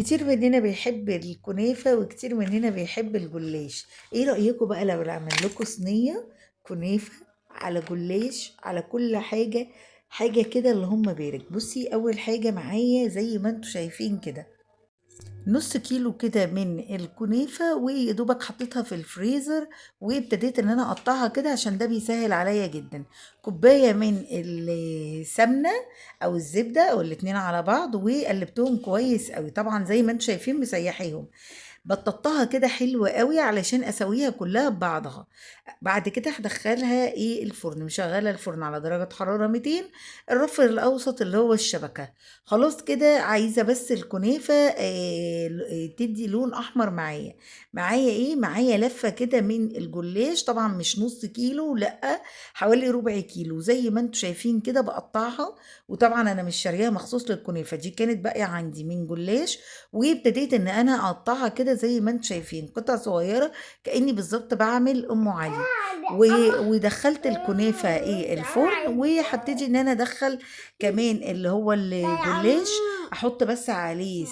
كتير مننا بيحب الكنافة وكتير مننا بيحب الجلاش. ايه رأيكم بقى لو نعمل لكم صينية كنافة على جلاش على كل حاجة، حاجة كده اللي هم بارك. بصي، اول حاجة معايا زي ما انتوا شايفين كده نص كيلو كده من الكنافة، ويدوبك حطيتها في الفريزر وابتديت ان انا اقطعها كده عشان ده بيسهل عليا جدا. كوباية من السمنة او الزبدة او الاتنين على بعض، وقلبتهم كويس قوي طبعا زي ما انتم شايفين مسيحيهم. بططتها كده حلوة قوي علشان اسويها كلها ببعضها. بعد كده هدخلها الفرن، مشغله الفرن على درجه حراره 200، الرف الاوسط اللي هو الشبكه. خلاص كده عايزه بس الكنافه تدي لون احمر معايا. معايا لفه كده من الجلاش، طبعا مش نص كيلو، لا، حوالي ربع كيلو زي ما انتوا شايفين كده بقطعها. وطبعا انا مش شارياها مخصوص للكنافه، دي كانت باقيه عندي من جلاش، وابتديت ان انا اقطعها كده زي ما انتوا شايفين قطع صغيره، كاني بالظبط بعمل ام علي. ودخلت الكنافه الفرن، وهبتدي ان انا ادخل كمان اللي هو الجلاش. احط بس عليه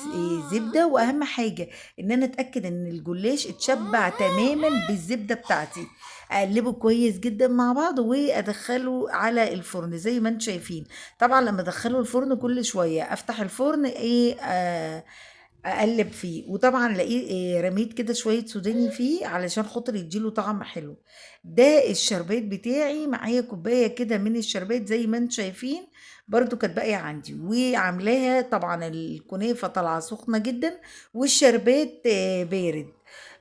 زبده، واهم حاجه ان انا اتاكد ان الجلاش اتشبع تماما بالزبده بتاعتي. اقلبه كويس جدا مع بعض وادخله على الفرن زي ما انتم شايفين. طبعا لما ادخله الفرن كل شويه افتح الفرن اقلب فيه، وطبعا الاقيه رميت كده شويه سوداني فيه علشان خاطر يديله طعم حلو. ده الشربات بتاعي، معايا كوبايه كده من الشربات زي ما انتم شايفين، برضو كانت باقيه عندي وعاملاها. طبعا الكنافه طالعه سخنه جدا والشربات بارد.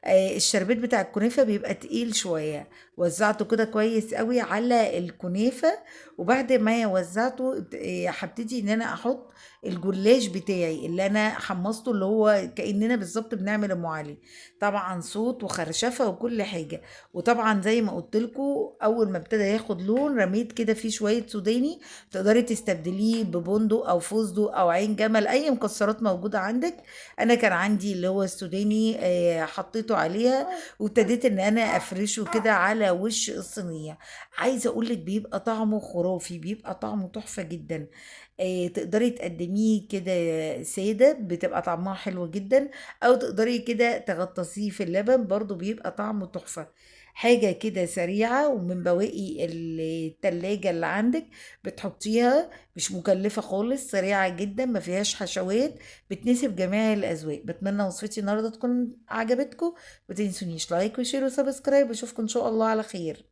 الشربات بتاع الكنافة بيبقى تقيل شوية. وزعته كده كويس قوي على الكنافة، وبعد ما وزعته هبتدي ان انا احط الجلاش بتاعي اللي انا حمصته، اللي هو كأننا بالظبط بنعمل ام علي. طبعا صوت وخرشفة وكل حاجة. وطبعا زي ما قلت لكم، اول ما ابتدى ياخد لون رميت كده فيه شوية سوداني. تقدري تستبدليه ببندق او فستق او عين جمل، اي مكسرات موجودة عندك. انا كان عندي اللي هو السوداني، حطيته عليها وابتديت ان انا افرشه كده على وش الصينيه. عايزه اقولك بيبقى طعمه خرافي، بيبقى طعمه تحفه جدا. تقدري تقدميه كده ساده، بتبقى طعمها حلو جدا. او تقدري كده تغطسيه في اللبن، برضو بيبقى طعمه تحفه. حاجة كده سريعة ومن بواقي التلاجة اللي عندك، بتحطيها. مش مكلفة خالص، سريعة جدا، ما فيهاش حشوات، بتناسب جميع الأذواق. بتمنى وصفتي النهاردة تكون عجبتكم. متنسونيش لايك وشير وسبسكرايب، واشوفكم ان شاء الله على خير.